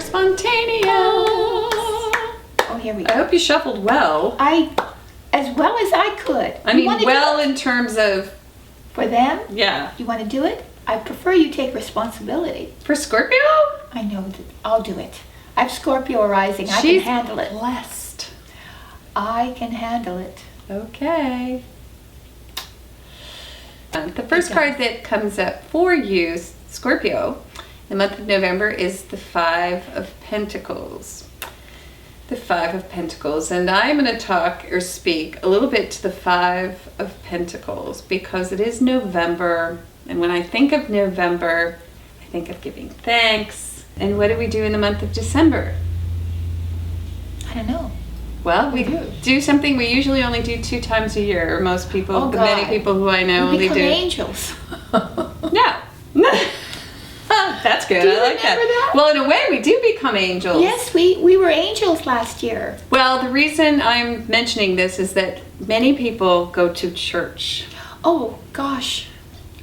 spontaneous. Oh, here we go. I hope you shuffled well. As well as I could. I mean, well in terms of... For them? Yeah. You want to do it? I prefer you take responsibility. For Scorpio? I know that I'll do it. I have Scorpio rising. I can handle it. Blessed. I can handle it. Okay. The first card that comes up for you, Scorpio, the month of November, is the Five of Pentacles. The Five of Pentacles. And I'm going to talk or speak a little bit to the Five of Pentacles because it is November. And when I think of November, I think of giving thanks. And what do we do in the month of December? I don't know. Well, we do something we usually only do 2 times a year. Or most people, many people who I know only do. We become angels. No. That's good. Do you I like remember that? Well, in a way, we do become angels. Yes, we were angels last year. Well, the reason I'm mentioning this is that many people go to church. Oh, gosh.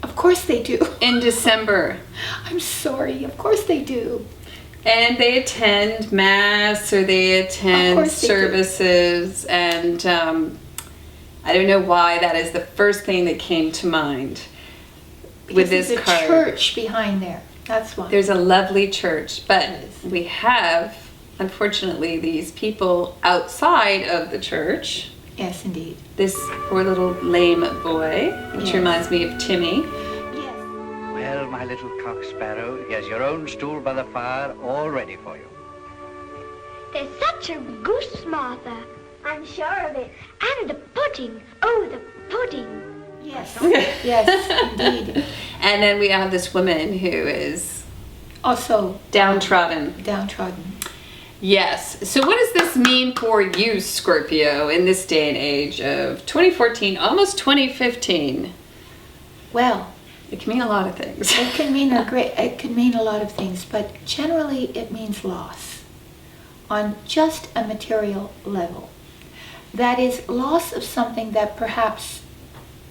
Of course they do. In December. I'm sorry. Of course they do. And they attend mass or they attend services. And I don't know why that is the first thing that came to mind with this card. There's a church behind there. That's why. There's a lovely church. But we have, unfortunately, these people outside of the church. Yes, indeed. This poor little lame boy, which reminds me of Timmy. Yes. Well, my little cock sparrow, here's your own stool by the fire, all ready for you. There's such a goose, Martha. I'm sure of it. And the pudding. Oh, the pudding. Yes. Yes, indeed. And then we have this woman who is also downtrodden. Yes. So what does this mean for you, Scorpio, in this day and age of 2014, almost 2015? Well, it can mean a lot of things. It can mean a lot of things, but generally it means loss on just a material level. That is, loss of something that perhaps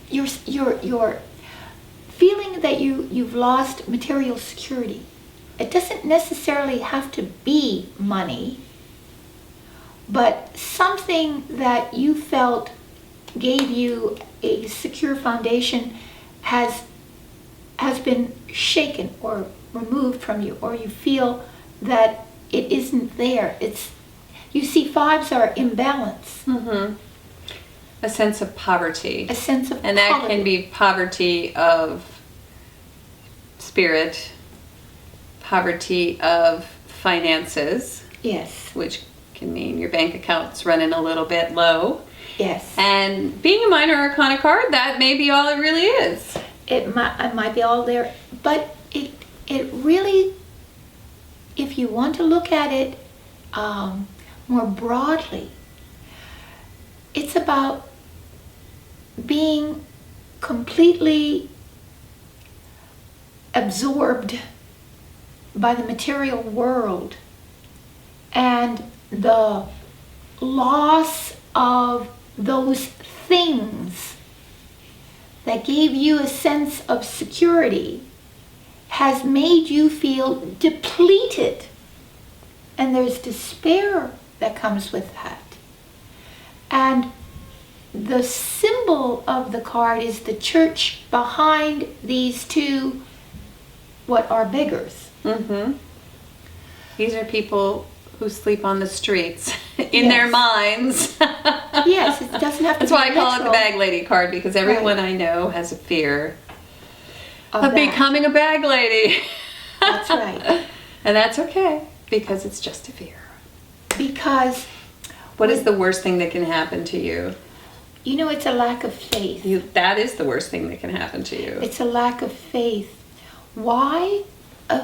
you're feeling that you've lost material security. It doesn't necessarily have to be money, but something that you felt gave you a secure foundation has been shaken or removed from you, or you feel that it isn't there. You see, fives are imbalance. Mm-hmm. A sense of poverty. A sense of And that can be poverty of spirit, poverty of finances. Yes. Which can mean your bank account's running a little bit low. Yes. And being a minor arcana card, that may be all it really is. It might be all there, but it really, if you want to look at it more broadly, it's about being completely absorbed by the material world and the loss of those things that gave you a sense of security has made you feel depleted. And there's despair that comes with that. And the symbol of the card is the church behind these two, what are beggars. Mm-hmm. These are people who sleep on the streets in their minds. Yes, it doesn't have to That's be why I call it the literal. bag lady card, because everyone I know has a fear of becoming a bag lady. That's right. And that's okay, because it's just a fear. Because what is the worst thing that can happen to you? You know, it's a lack of faith. That is the worst thing that can happen to you. It's a lack of faith. Why?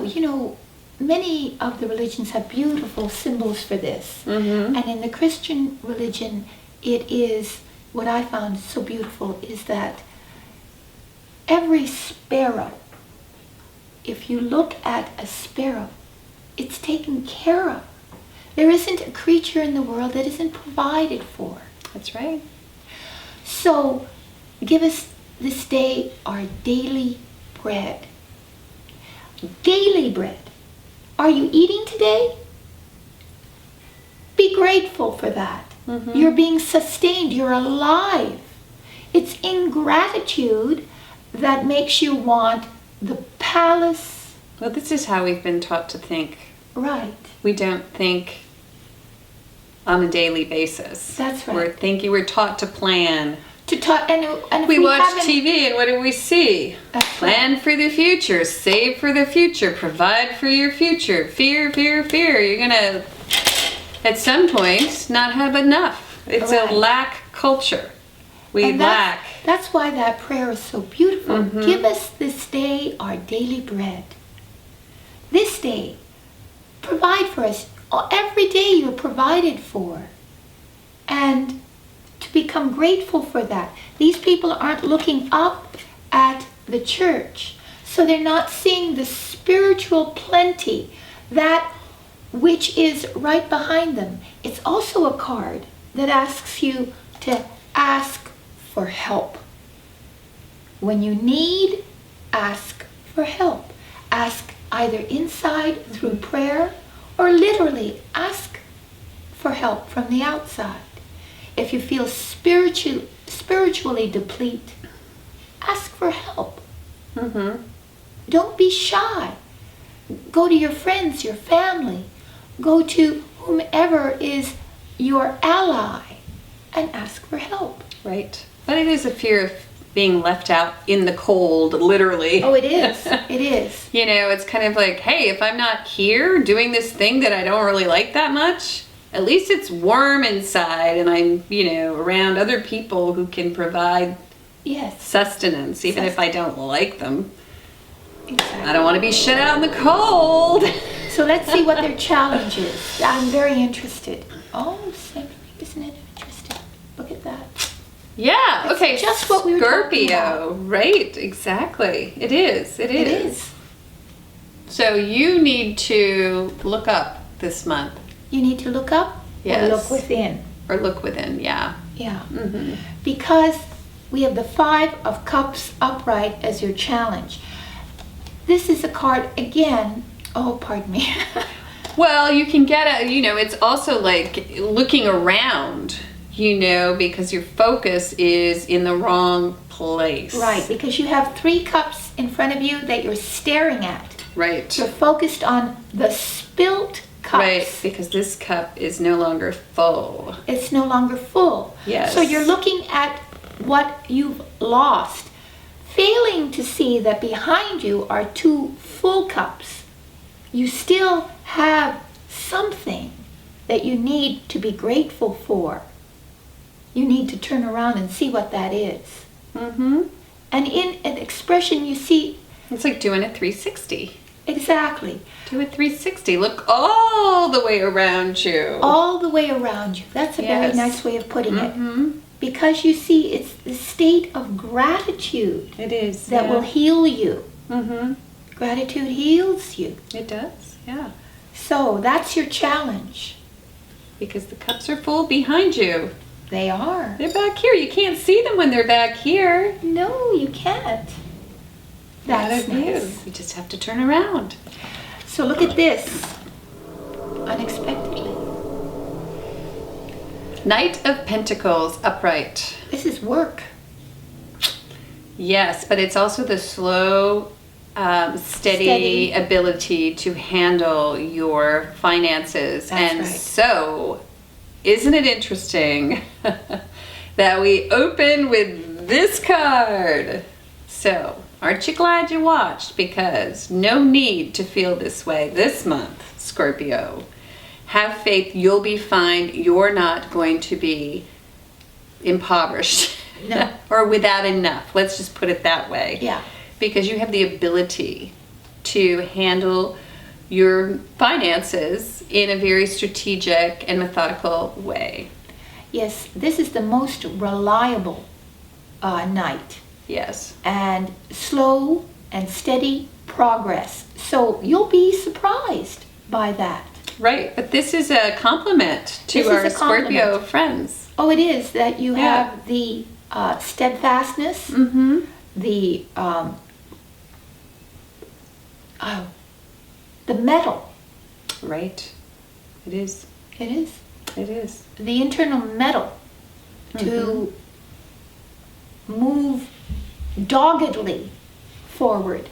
You know, many of the religions have beautiful symbols for this. Mm-hmm. And in the Christian religion, it is, what I found so beautiful is that every sparrow, if you look at a sparrow, it's taken care of. There isn't a creature in the world that isn't provided for. That's right. So, give us this day our daily bread. Daily bread. Are you eating today? grateful for that. Mhm. You're being sustained. You're alive. It's ingratitude that makes you want the palace. Well, this is how we've been taught to think. Right. We don't think on a daily basis. That's right. We're taught to plan. And if We watch haven't- TV and what do we see? That's Plan for the future, save for the future, provide for your future. Fear, fear, fear. You're gonna, at some point, not have enough. It's Right. a lack culture. We And lack. That's why that prayer is so beautiful. Mhm. Give us this day our daily bread. This day, provide for us. Every day you're provided for. And to become grateful for that. These people aren't looking up at the church. So they're not seeing the spiritual plenty, that which is right behind them. It's also a card that asks you to ask for help. When you need, ask for help. Ask either inside through prayer or literally ask for help from the outside. If you feel spiritually deplete, ask for help. Mm-hmm. Don't be shy. Go to your friends, your family. Go to whomever is your ally and ask for help. Right. But it is a fear of being left out in the cold, literally. Oh, it is. It is. You know, it's kind of like, hey, if I'm not here doing this thing that I don't really like that much, at least it's warm inside and I'm, around other people who can provide Yes. sustenance, even if I don't like them. Exactly. I don't want to be shut out in the cold. So let's see what their challenge is. I'm very interested. Oh, Stephanie, isn't it interesting? Look at that. Yeah, It's okay. just what we were talking Scorpio, right, exactly. It is. It is. So you need to look up this month. You need to look up Yes. or look within. Or look within, yeah. Yeah. Mm-hmm. Because we have the Five of Cups upright as your challenge. This is a card, again, oh, pardon me. Well, you can get it's also like looking around, because your focus is in the wrong place. Right, because you have 3 cups in front of you that you're staring at. Right. You're focused on the spilt cups. Right, because this cup is no longer full. It's no longer full. Yes. So you're looking at what you've lost, failing to see that behind you are 2 full cups. You still have something that you need to be grateful for. You need to turn around and see what that is. Mm-hmm. And in an expression you see, It's like doing a 360. exactly, Do a 360. Look all the way around you. all the way around you. That's a very Yes. nice way of putting it. Mm-hmm. Because you see, it's the state of gratitude It is. that will heal you. Mm-hmm. Gratitude heals you. It does, yeah. So that's your challenge. Because the cups are full behind you. They are. They're back here. You can't see them when they're back here. No, you can't. That's Not of you. nice. You just have to turn around. So look at this. Unexpectedly. Knight of Pentacles upright. This is work. Yes, but it's also the slow, steady ability to handle your finances. That's and right. so, isn't it interesting that we open with this card? So, aren't you glad you watched? Because no need to feel this way this month, Scorpio. Have faith, you'll be fine. You're not going to be impoverished. No. Or without enough. Let's just put it that way. Yeah. Because you have the ability to handle your finances in a very strategic and methodical way. Yes, this is the most reliable night. Yes. And slow and steady progress. So you'll be surprised by that. Right, but this is a compliment to This is our a Scorpio compliment. friends. Oh, it is that you Yeah. have the steadfastness, Mm-hmm. the metal. Right. It is. It is. It is. the internal mettle to move doggedly forward,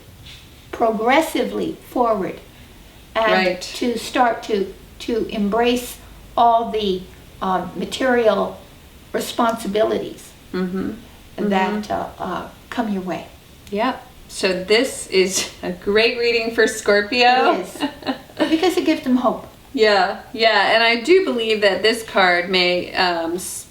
progressively forward, and Right. to start to embrace all the material responsibilities that come your way. Yep. So this is a great reading for Scorpio. It is. Because it gives them hope. Yeah, and I do believe that this card may,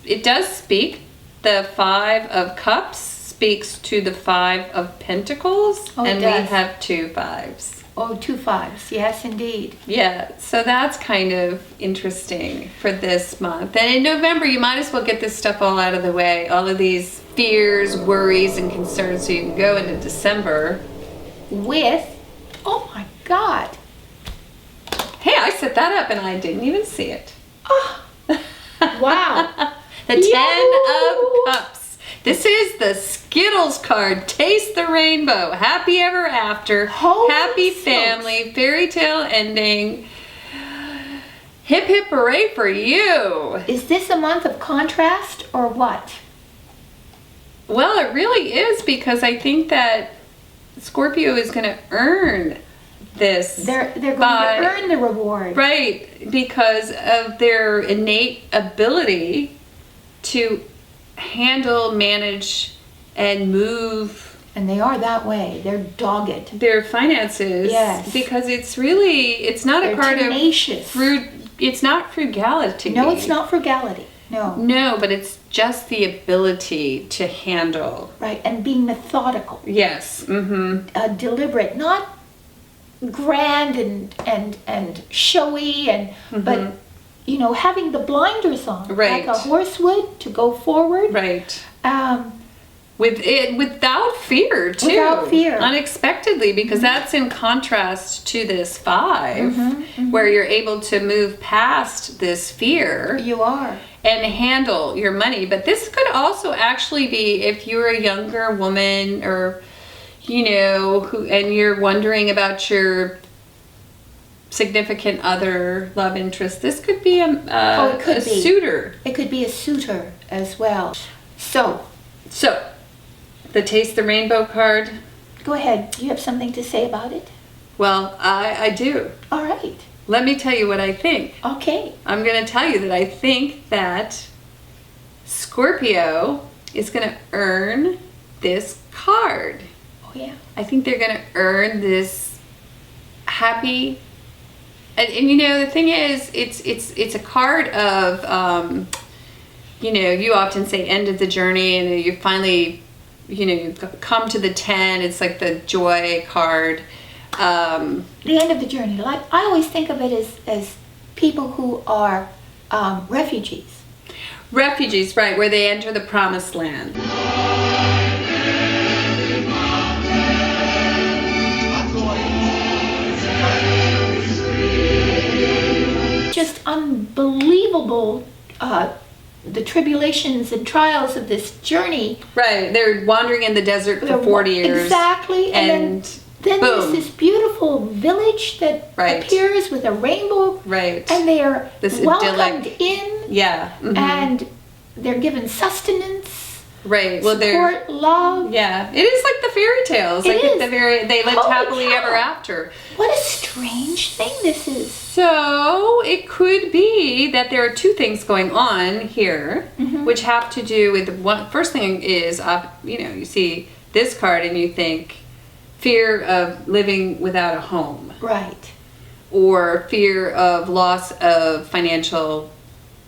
it does speak, the Five of Cups speaks to the Five of Pentacles, Oh, it and does. we have 2 5s. Oh, 2 5s. Yes, indeed. Yeah, so that's kind of interesting for this month. And in November, you might as well get this stuff all out of the way, all of these fears, worries, and concerns, so you can go into December. With, oh my God. Hey, I set that up and I didn't even see it. Oh, wow. The 10 Yahoo! of Cups. This is the Skittles card. Taste the rainbow. Happy ever after. Holy Happy smokes. family. Fairy tale ending. Hip hip hooray for you. Is this a month of contrast or what? Well, it really is, because I think that Scorpio is going to earn this. They're going by- to earn the reward. Right, because of their innate ability to handle, manage, and move And they are that way. They're dogged. their finances. Yes. Because it's not They're a card tenacious. of it's not frugality. No, it's not frugality. No. No, but it's just the ability to handle. Right, and being methodical, Yes. Mm-hmm. deliberate, not grand and showy, and but having the blinders on, Right. like a horse would, to go forward. Right. Um, Without fear too. Without fear. Unexpectedly, because that's in contrast to this 5, where you're able to move past this fear you are. and handle your money. But this could also actually be if you're a younger woman, or and you're wondering about your significant other, love interest. This could be it could a be. suitor. It could be a suitor as well. So, The Taste the Rainbow card. go ahead. Do you have something to say about it? Well, I do. All right. Let me tell you what I think. Okay. I'm going to tell you that I think that Scorpio is going to earn this card. Oh, yeah. I think they're going to earn this happy. And the thing is, it's a card of, you often say end of the journey, and you finally, you come to the 10. It's like the joy card. The end of the journey. Like, I always think of it as people who are refugees. Refugees, right, where they enter the promised land. Just unbelievable, the tribulations and trials of this journey. Right, they're wandering in the desert for 40 years. Exactly. And then there's boom. this beautiful village that Right. appears with a rainbow. Right. And they are This welcomed idyllic- in, Yeah. Mhm. and they're given sustenance, Right. Well, they're support, love. yeah. It is like the fairy tales. It Like is. they lived Holy happily cow. ever after. What a strange thing this is. So it could be that there are 2 things going on here, which have to do with one. First thing is, you see this card and you think fear of living without a home, Right. or fear of loss of financial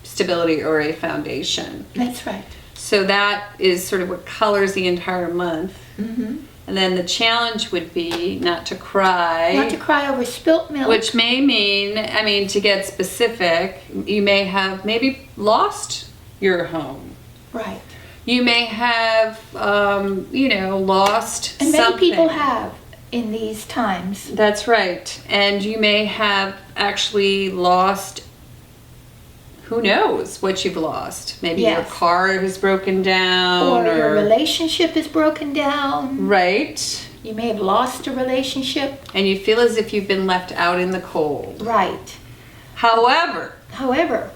stability or a foundation. That's right. So that is sort of what colors the entire month. And then the challenge would be not to cry. Not to cry over spilt milk. Which may mean, to get specific, you may have maybe lost your home. Right. You may have, lost And many something. people have in these times. That's right. And you may have actually lost, who knows what you've lost. Maybe your Yes. car has broken down. Or your relationship is broken down. Right. You may have lost a relationship. And you feel as if you've been left out in the cold. Right. However, However,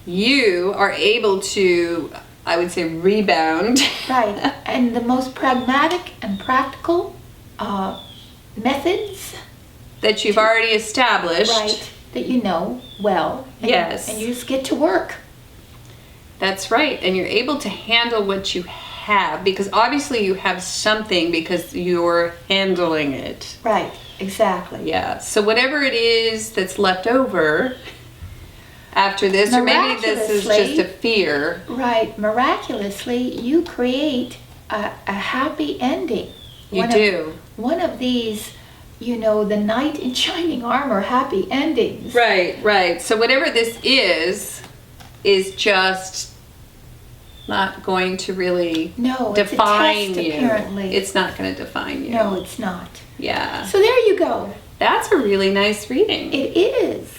you are able to, I would say, rebound. Right. And the most pragmatic and practical methods, that you've already established. right, that you know well. And, Yes. and you just get to work. That's right. And you're able to handle what you have, because obviously you have something because you're handling it. Right, exactly. Yeah. So whatever it is that's left over after this, or maybe this is Miraculously- just a fear. Right, miraculously, you create a happy ending. You do. One of these, you know, the knight in shining armor happy endings. Right, right. So whatever this is just not going to really No, define it's a test, you. apparently. It's not going to define you. No, it's not. Yeah. So there you go. That's a really nice reading. It is.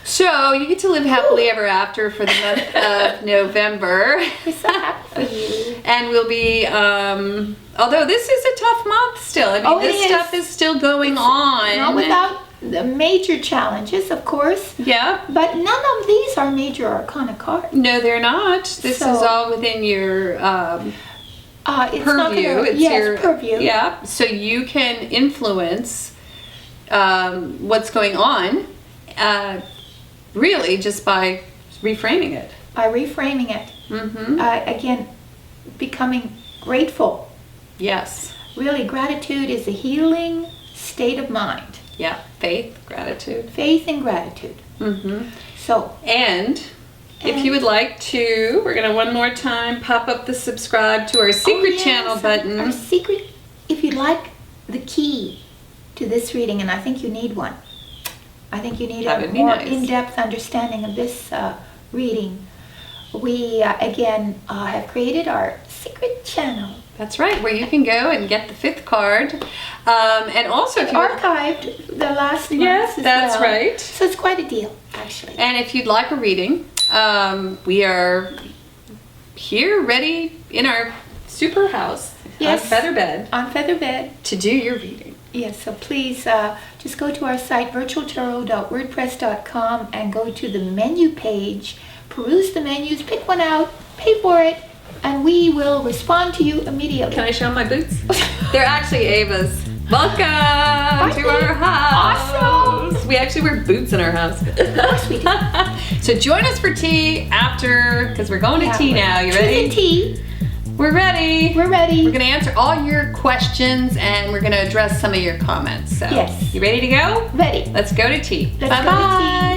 So you get to live happily ever after for the month of November. We're so happy for you. And we'll be, although this is a tough month still. I mean, Oh, it this is. stuff is still going on. Not without the major challenges, of course. Yeah. But none of these are major arcana cards. No, they're not. This So- is all within your It's not purview. gonna, It's yes, your purview. Yeah. So you can influence what's going on, really, just by reframing it. By reframing it. Mm-hmm. Again, becoming grateful. Yes. Really, gratitude is a healing state of mind. Yeah. Faith, gratitude. Faith and gratitude. Mm-hmm. So, And if you would like to, we're going to one more time pop up the subscribe to our secret yes, channel button. Our secret, if you'd like the key to this reading, and I think you need one. I think you need That a would be more nice. in-depth understanding of this reading. We, again, have created our secret channel. That's right, where you can go and get the 5th card. And also if you Archived the last Yes, months as that's well. right. So it's quite a deal, actually. And if you'd like a reading, we are here ready in our super house Yes. on Feather Bed On Featherbed. to do your reading. Yes, so please just go to our site, virtualtarot.wordpress.com, and go to the menu page, peruse the menus, pick one out, pay for it, and we will respond to you immediately. Can I show my boots? They're actually Ava's. Welcome to our house. Awesome. We actually wear boots in our house. Of course we do. So join us for tea after, because we're going to tea now. You Truth and ready? tea. We're ready. We're ready. We're going to answer all your questions and we're going to address some of your comments. So, Yes. you ready to go? Ready. Let's go to tea. Let's go to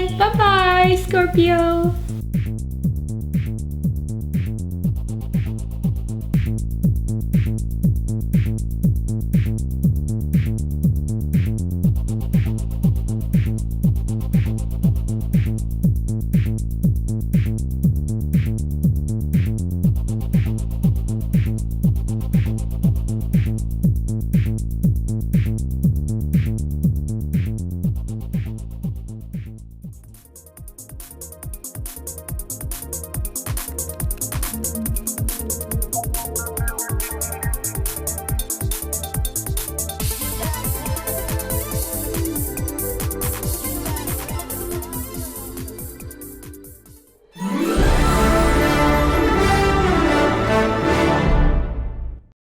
tea. Bye-bye. Bye-bye, Scorpio.